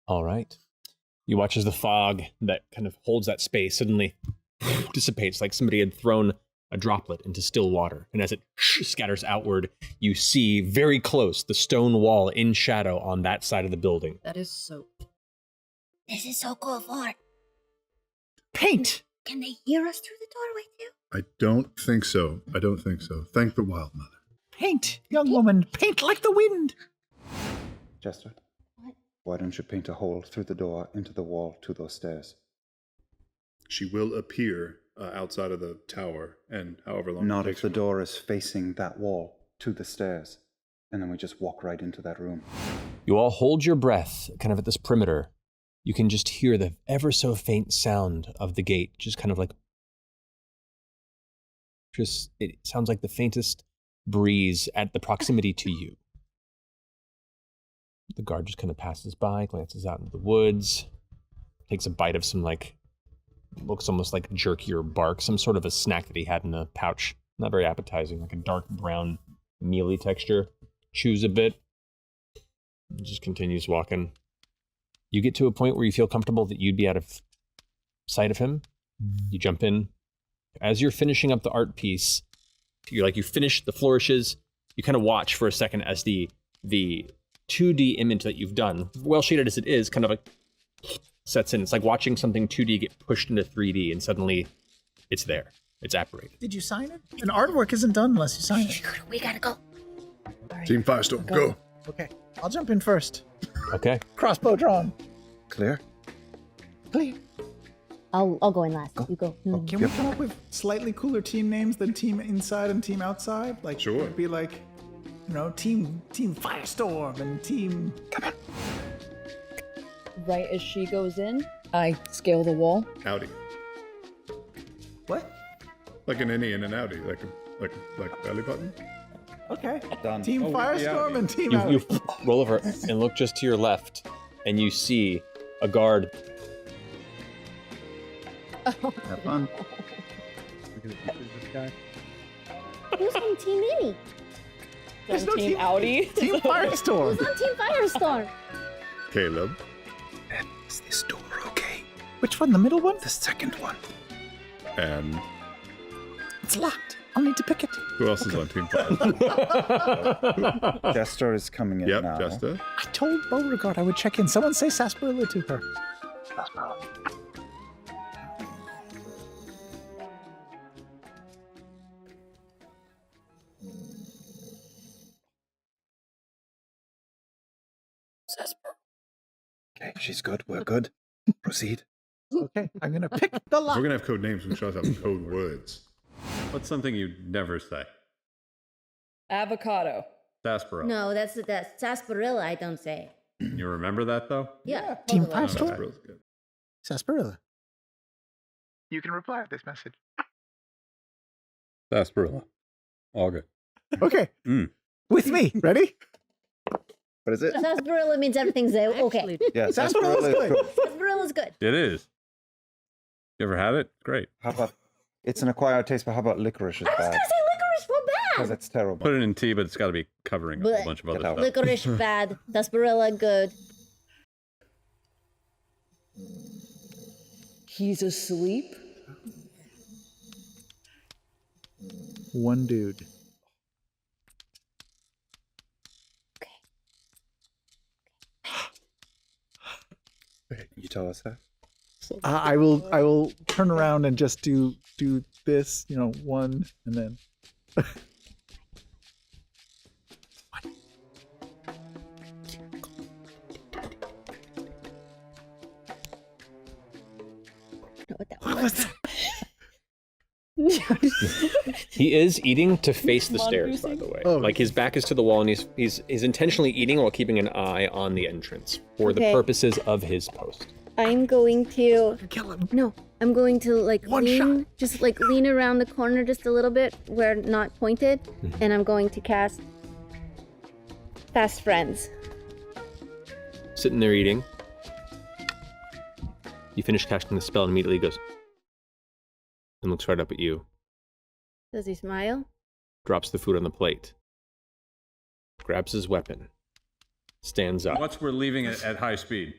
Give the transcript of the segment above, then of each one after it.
All right. You watch as the fog that kind of holds that space suddenly dissipates like somebody had thrown a droplet into still water. And as it scatters outward, you see very close the stone wall in shadow on that side of the building. That is so... This is so cool for it. Paint! Can they hear us through the doorway too? I don't think so. I don't think so. Thank the Wild Mother. Paint, young woman, paint like the wind! Jester? What? Why don't you paint a hole through the door into the wall to those stairs? She will appear outside of the tower, and however long Not it if takes the her- door is facing that wall to the stairs, and then we just walk right into that room. You all hold your breath kind of at this perimeter. You can just hear the ever so faint sound of the gate, just kind of like... it sounds like the faintest breeze at the proximity to you. The guard just kind of passes by, glances out into the woods, takes a bite of some looks almost like jerky or bark, some sort of a snack that he had in a pouch. Not very appetizing, like a dark brown mealy texture. Chews a bit, and just continues walking. You get to a point where you feel comfortable that you'd be out of sight of him. You jump in. As you're finishing up the art piece, you finish the flourishes, you kind of watch for a second as the 2D image that you've done, well shaded as it is, kind of like sets in. It's like watching something 2D get pushed into 3D and suddenly it's there. It's apparated. Did you sign it? An artwork isn't done unless you sign it. We gotta go. Team Firestorm, go. Okay, I'll jump in first. Okay. Crossbow drawn. Clear? Clear. I'll go in last. You go. Can we come up with slightly cooler team names than Team Inside and Team Outside? Like, Sure. it'd be like, Team Firestorm and Team... Come on. Right as she goes in, I scale the wall. Howdy. What? Like an innie and an outie, like a belly button. Okay. Done. Team Oh, Firestorm yeah. and Team You Out. roll over and look just to your left, and you see a guard. Have fun. Who's on Team Innie? There's no Team Audi. Team Firestorm. Who's on Team Firestorm? Caleb. Is this door okay? Which one? The middle one? The second one. And It's locked. I'll need to pick it. who else is on Team Firestorm? Jester is coming in Yep, now. Jester. I told Beauregard I would check in. Someone say sarsaparilla to her. Okay, she's good. We're good. Proceed. Okay, I'm gonna pick the If lock. we're gonna have code names, we should also have code words. What's something you'd never say? Avocado. Sarsaparilla. No, that's sarsaparilla. I don't say. You remember that though? Yeah. Team totally. Firestorm. Sarsaparilla's good. Sarsaparilla. You can reply with this message. Sarsaparilla. All good. Okay. Mm. With me. Ready? What is it? Sarsaparilla means everything's okay. Actually, Yeah, Sarsaparilla's sarsaparilla is good. good. Sarsaparilla is good. It is. You ever had it? Great. How about, it's an acquired taste, but how about licorice is I was bad? gonna say licorice were Because bad. it's terrible. Put it in tea, but it's got to be covering a Blech. whole bunch of other Get out. stuff. Licorice bad. Sarsaparilla good. he's asleep. One dude. You tell us that? I will turn around and just do this, one, and then. Know what that What was. was that? He is eating to face the stairs, by the way. Oh. Like his back is to the wall, and he's intentionally eating while keeping an eye on the entrance for the Okay. purposes of his post. I'm going to. Kill him. No, I'm going to One lean, shot. just lean around the corner just a little bit where not pointed, and I'm going to cast Fast Friends. Sitting there eating. You finish casting the spell and immediately goes and looks right up at you. Does he smile? Drops the food on the plate. Grabs his weapon. Stands up. Once we're leaving it at high speed.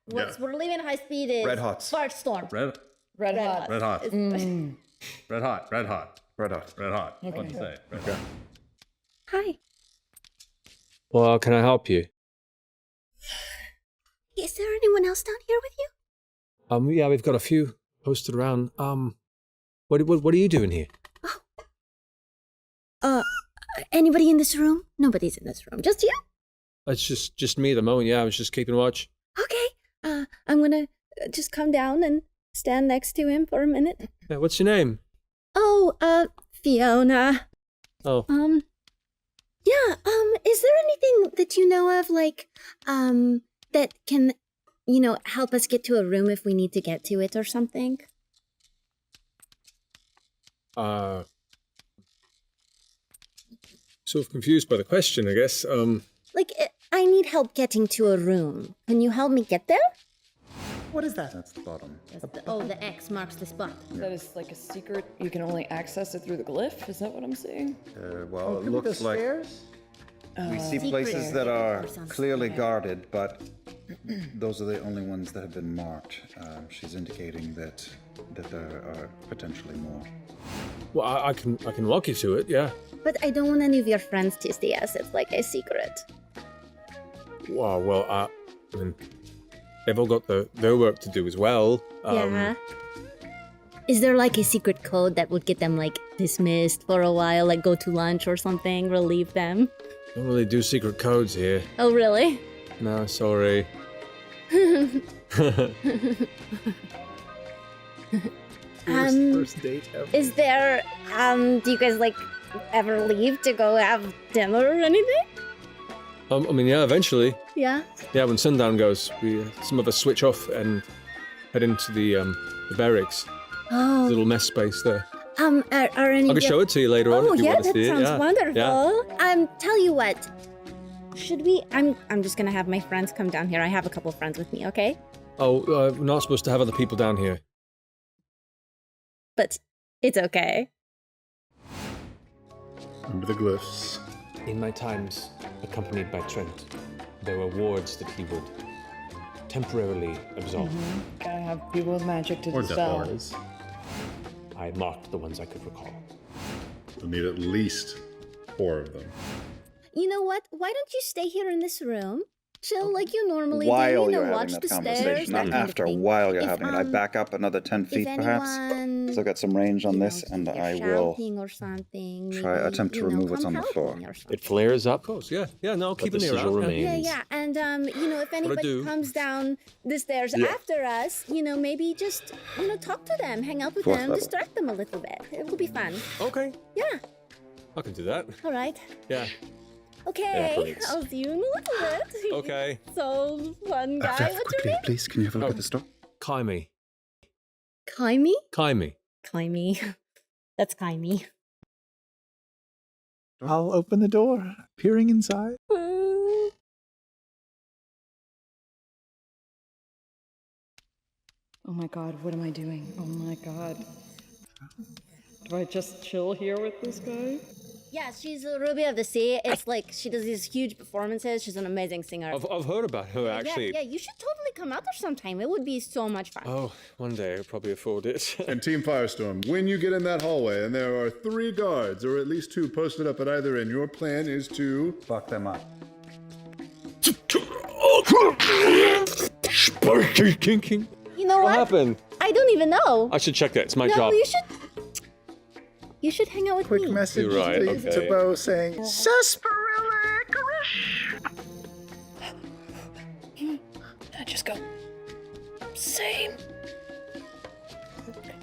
What's we're leaving high speed is Red Hots. Fart storm. Red Red hot. red hot. Mm. Red hot. Red hot. Red hot. Red hot. Okay. What to say? Red hot. Hi. Well, how can I help you? Is there anyone else down here with you? Yeah, we've got a few posted around. What are you doing here? Anybody in this room? Nobody's in this room. Just you? It's just me at the moment. Yeah, I was just keeping watch. Okay. I'm gonna just come down and stand next to him for a minute. Yeah, what's your name? Oh, Fiona. Oh, Yeah, is there anything that you know of, like, that can, help us get to a room if we need to get to it or something? sort of confused by the question, I guess. Like, I need help getting to a room. Can you help me get there? What is that? That's the bottom. The X marks the spot. That is like a secret. You can only access it through the glyph. Is that what I'm saying? Well, it Could be the looks like stairs? we see Secret places that are or something. clearly guarded, but those are the only ones that have been marked. She's indicating that there are potentially more. Well, I can walk you to it. Yeah. But I don't want any of your friends to see us. It's like a secret. Well, I mean, they've all got their work to do as well. Yeah. Is there like a secret code that would get them like dismissed for a while, like go to lunch or something, relieve them? Don't really do secret codes here. Oh, really? No, sorry. First date ever. Is there, do you guys like ever leave to go have dinner or anything? I mean, yeah, eventually. Yeah. Yeah, when sundown goes, some of us switch off and head into the barracks. Oh. Little mess space there. Are any? I can show it to you later on Oh if you yeah, want to that see it. sounds Yeah. wonderful. Yeah. Tell you what. Should we? I'm just gonna have my friends come down here. I have a couple friends with me. Okay. Oh, we're not supposed to have other people down here. But it's okay. Remember the glyphs. In my times, accompanied by Trent, there were wards that he would temporarily absolve. Gotta have people with magic to Or dispel. devils. I marked the ones I could recall. We'll need at least 4 of them. You know what? Why don't you stay here in this room? Chill like you normally While do. you're Watch having the that stairs. conversation, that not kind of after, thing. while you're If, having it. I back up another 10 If feet, perhaps. anyone, So I've got some range on you this, know, and you're I will shouting or something, try maybe, attempt to you know, remove what's come on the help floor. me or something. It flares up. Of course, yeah. No, But keep the an ear sigil out. remains. Yeah, and if anybody do. comes down the stairs after us, maybe just talk to them, hang out with Fourth them, level. distract them a little bit. It will be fun. Okay, Yeah. I can do that. All right. Yeah. Okay. please. I'll see you in a little bit. Okay. So, fun guy. What's your Quickly, name? please, can you have a look at the store? Kaimi. Kaimi. Kaimi. That's Kaimi. I'll open the door, peering inside. Oh my god, what am I doing? Oh my god. Do I just chill here with this guy? Yeah, she's a Ruby of the Sea. It's like she does these huge performances. She's an amazing singer. I've heard about her actually. Yeah, you should totally come out there sometime. It would be so much fun. Oh, one day I'll probably afford it. And Team Firestorm, when you get in that hallway and there are 3 guards, or at least 2 posted up at either end, your plan is to... Fuck them up. Sparky kinking. You know What what? happened? I don't even know. I should check that. It's my No, job. you should hang out with Quick me. message You're right, to okay. Bo saying, Sarsaparilla. I just go, same.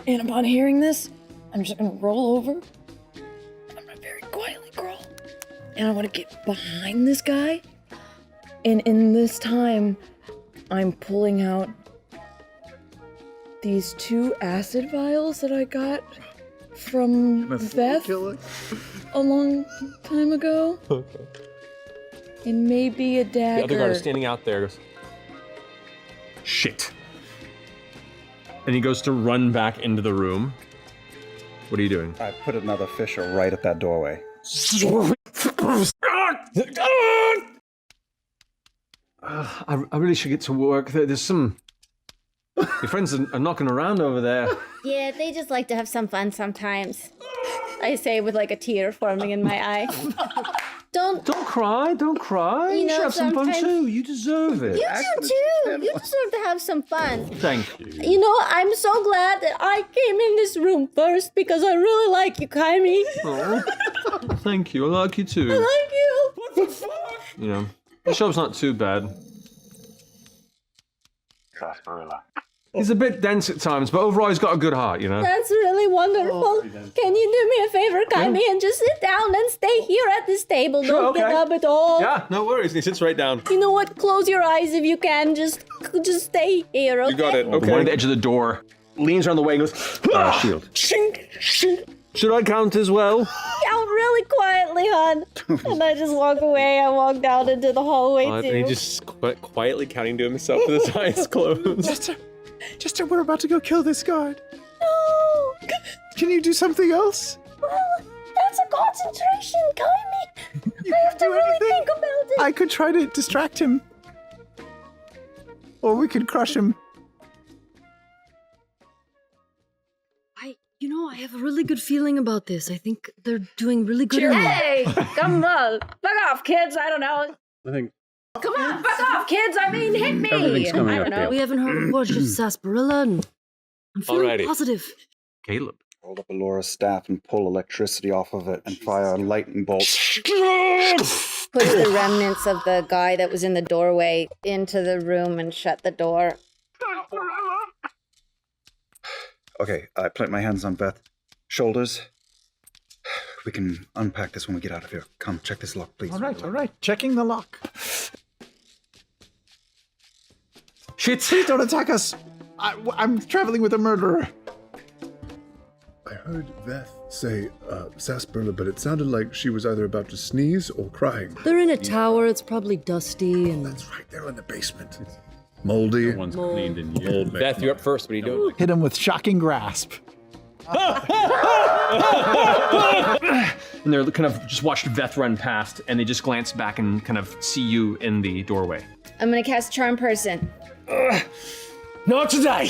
And upon hearing this, I'm just gonna roll over. I'm gonna very quietly crawl. And I wanna get behind this guy. And in this time, I'm pulling out these 2 acid vials that I got from Beth a long time ago. Okay. And maybe a dagger. The other guard is standing out there. Goes, shit. And he goes to run back into the room. What are you doing? I put another fisher right at that doorway. I really should get to work. There's some... Your friends are knocking around over there. Yeah, they just like to have some fun sometimes. I say with like a tear forming in my eye. Don't cry, don't cry. You know, should have some fun sometimes- too. You deserve it. You do too. You deserve to have some fun. Thank you. You know, I'm so glad that I came in this room first because I really like you, Kaimi. Oh, thank you. I like you too. I like you. What the fuck? You know, the show's not too bad. Sarsaparilla. He's a bit dense at times, but overall he's got a good heart, you know? That's really wonderful. Can you do me a favor, Kaimi, and just sit down and stay here at this table? Sure, Don't get okay. up at all. Yeah, no worries. And he sits right down. You know what? Close your eyes if you can. Just stay here, okay? You got it. Okay. The one at the edge of the door leans around the way and goes, shield. Shink, shink. Should I count as well? Count really quietly, hon. And I just walk away. I walk down into the hallway, too. And he just quietly counting to himself with his eyes closed. Jester, we're about to go kill this guard. No! Can you do something else? Well, that's a concentration, Kaimi. I have to really think about it. I could try to distract him. Or we could crush him. I have a really good feeling about this. I think they're doing really good. Hey, come on. Fuck off, kids. I don't know. I think Come on, fuck off, kids. I mean, hit me. Everything's coming I up, don't know. We haven't heard a word, just sarsaparilla, and I'm feeling Alrighty. positive. Caleb. Hold up Alora's staff and pull electricity off of it and fire a lightning bolt. Push the remnants of the guy that was in the doorway into the room and shut the door. Okay, I plant my hands on Beth's shoulders. We can unpack this when we get out of here. Come, check this lock, please. All right. Checking the lock. Shit. Please don't attack us. I'm traveling with a murderer. I heard Veth say sarsaparilla, but it sounded like she was either about to sneeze or crying. They're in a tower. It's probably dusty and That's right, they're in the basement. Moldy. no one's cleaned in years. Beth, you're up first. What are you doing? Hit him with shocking grasp. And they're kind of just watched Veth run past, and they just glance back and kind of see you in the doorway. I'm gonna cast Charm Person. Not today!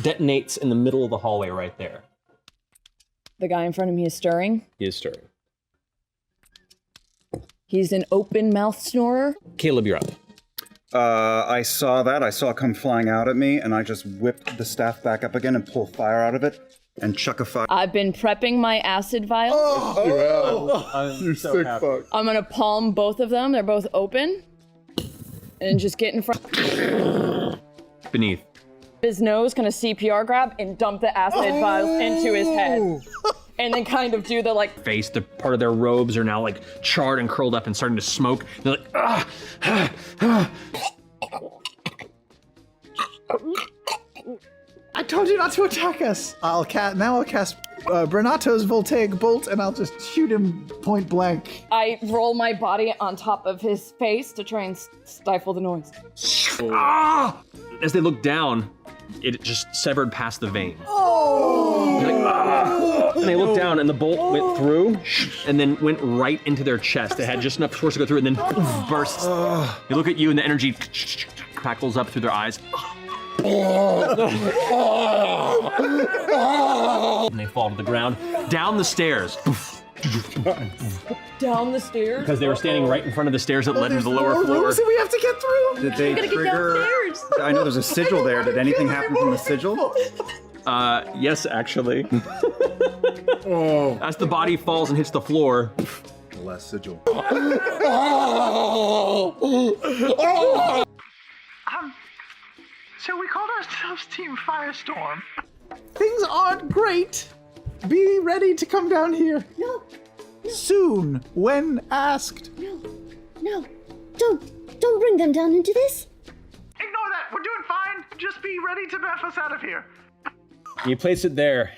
Detonates in the middle of the hallway right there. the guy in front of me is stirring. He is stirring. He's an open mouth snorer. Caleb, you're up. I saw that. I saw it come flying out at me, and I just whipped the staff back up again and pull fire out of it and chuck a fire. I've been prepping my acid vials. You sick fuck. I'm gonna palm both of them. They're both open. And just get in front Beneath. of his nose, kind of CPR grab, and dump the acid vials into his head. And then kind of do the like Face, the part of their robes are now like charred and curled up and starting to smoke. They're like, I told you not to attack us. I'll cast Brenato's voltaic bolt, and I'll just shoot him point blank. I roll my body on top of his face to try and stifle the noise. As they look down, it just severed past the vein. And they look down, and the bolt went through, and then went right into their chest. It had just enough force to go through, and then bursts. They look at you, and the energy crackles up through their eyes. And they fall to the ground, down the stairs. Down the stairs? Because they were standing right in front of the stairs that led into the lower floor. Rooms that we have to get through. Did they trigger? I know there's a sigil there. Did anything happen from the sigil? Yes, actually. As the body falls and hits the floor, The last sigil. So we called ourselves Team Firestorm. Things aren't great. Be ready to come down here. No. Soon, when asked. No. Don't bring them down into this. Ignore that. We're doing fine. Just be ready to baff us out of here. You place it there,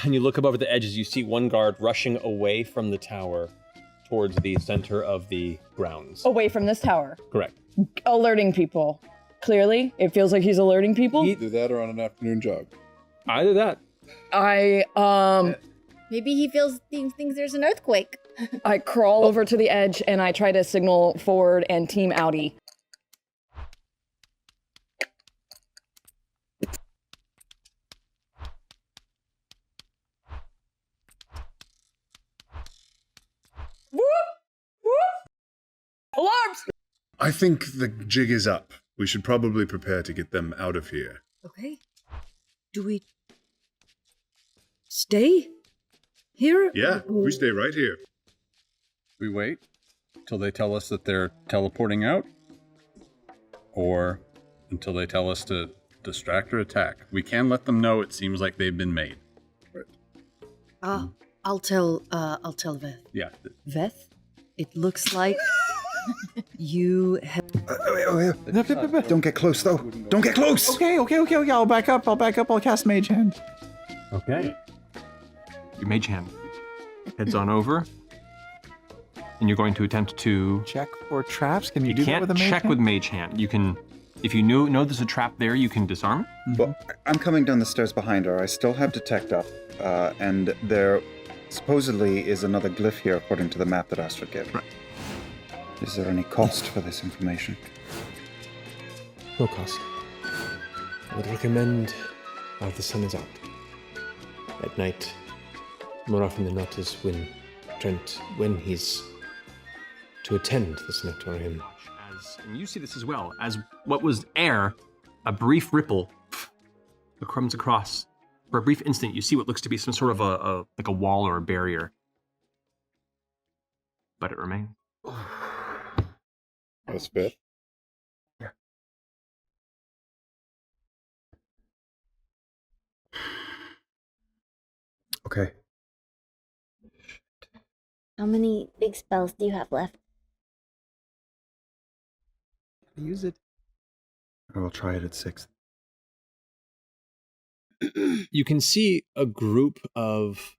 and you look up over the edges. You see one guard rushing away from the tower towards the center of the grounds. Away from this tower. Correct. Alerting people. Clearly, it feels like he's alerting people. Either that or on an afternoon jog. Either that. I Maybe he thinks there's an earthquake. I crawl over to the edge and I try to signal forward and team outie. Alarms! I think the jig is up. We should probably prepare to get them out of here. Okay. Do we stay here? Yeah, we stay right here. We wait till they tell us that they're teleporting out, or until they tell us to distract or attack. We can let them know it seems like they've been made. I'll tell Veth. Yeah. Veth, it looks like you have. Don't get close, though. Don't get close! Okay. I'll back up. I'll cast Mage Hand. Okay. Your mage hand heads on over, and you're going to attempt to. Check for traps. Can you, You do that can't with a Mage check Hand? with mage hand. You can, if you know there's a trap there, you can disarm it. Well, I'm coming down the stairs behind her. I still have detect up, and there supposedly is another glyph here according to the map that Astrid gave. Right. Is there any cost for this information? No cost. I would recommend while the sun is out. At night, more often than not, is when he's to attend the Sanatorium. And you see this as well, as what was air, a brief ripple comes across. For a brief instant, you see what looks to be some sort of like a wall or a barrier. But it remains. That's fair. Okay. How many big spells do you have left? Use it. I will try it at 6. You can see a group of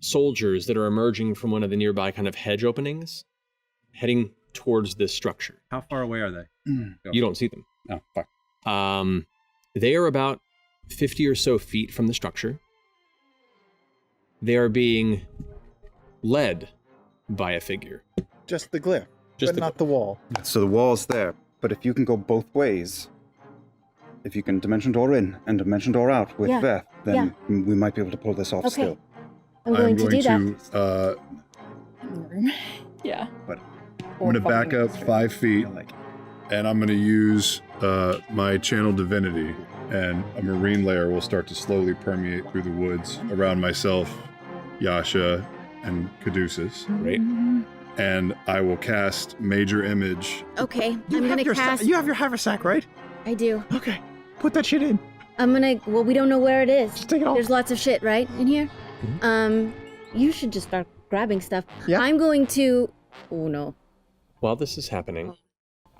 soldiers that are emerging from one of the nearby kind of hedge openings, heading towards this structure. How far away are they? You don't see them. Oh, fuck. They are about 50 or so feet from the structure. They are being led by a figure. Just the glyph, Just but the not the wall. So the wall's there, but if you can go both ways, if you can dimension door in and dimension door out with Yeah. Beth, then we might be able to pull this off Okay. still. I'm going to do that. Yeah. I'm going to back up 5 feet, and I'm going to use my channel divinity, and a marine layer will start to slowly permeate through the woods around myself, Yasha, and Caduceus. Right. And I will cast Major Image. Okay, I'm gonna cast. You have your haversack, right? I do. Okay. Put that shit in. I'm gonna. Well, we don't know where it is. Just take it off. There's lots of shit, right, in here. You should just start grabbing stuff. Yeah. I'm going to. Oh no. While this is happening,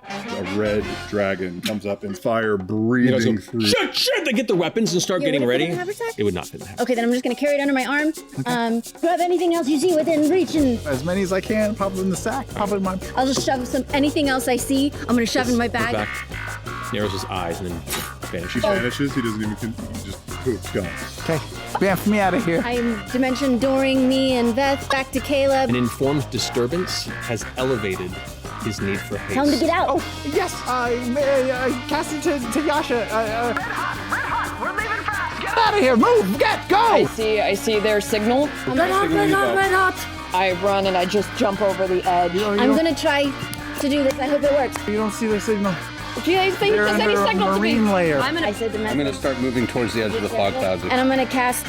A red dragon comes up in fire, breathing through. Shit! They get their weapons and start Yeah, getting would it fit ready. in the haversack? It would not fit in the haversack. Okay, then I'm just gonna carry it under my arm. Grab anything else you see within reach, and As many as I can, pop them in the sack, pop it in my... I'll just shove anything else I see. I'm gonna shove in my bag. Back, narrows his eyes, and then vanishes. He vanishes, he doesn't even, he just poof, gone. Okay, bamf me out of here. I'm dimension dooring me and Beth back to Caleb. An informed disturbance has elevated his need for haste. Tell him to get out. Oh, yes, I cast it to Yasha. Red hot, we're leaving fast. Get Out of here, move, go! I see their signal. Red hot. I run and I just jump over the edge. I'm gonna try to do this. I hope it works. You don't see the signal. Do you guys think They're there's any under a signal to me? marine layer. I said the I'm message. going to start moving towards the edge of the fog clouds. And I'm gonna cast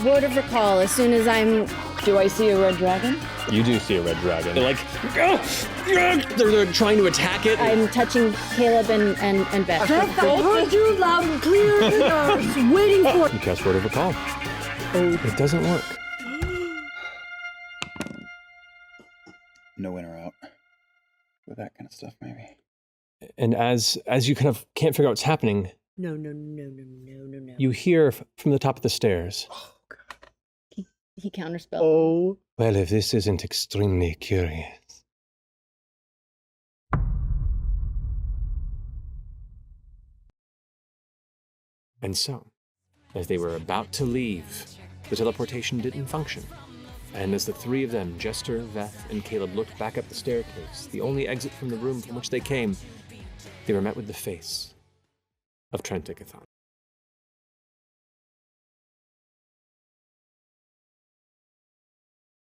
Word of Recall as soon as I'm. Do I see a red dragon? You do see a red dragon. They're like, they're trying to attack it. I'm touching Caleb and Beth. Beth, I heard you loud and clear. I was waiting for. You cast Word of Recall. Oh, it doesn't work. No in or out. With that kind of stuff, maybe. And as you kind of can't figure out what's happening, No. you hear from the top of the stairs. He counterspelled. Oh. Well, if this isn't extremely curious. And so, as they were about to leave The teleportation didn't function. And as the three of them, Jester, Veth, and Caleb, looked back up the staircase, the only exit from the room from which they came, they were met with the face of Trent Ickathon.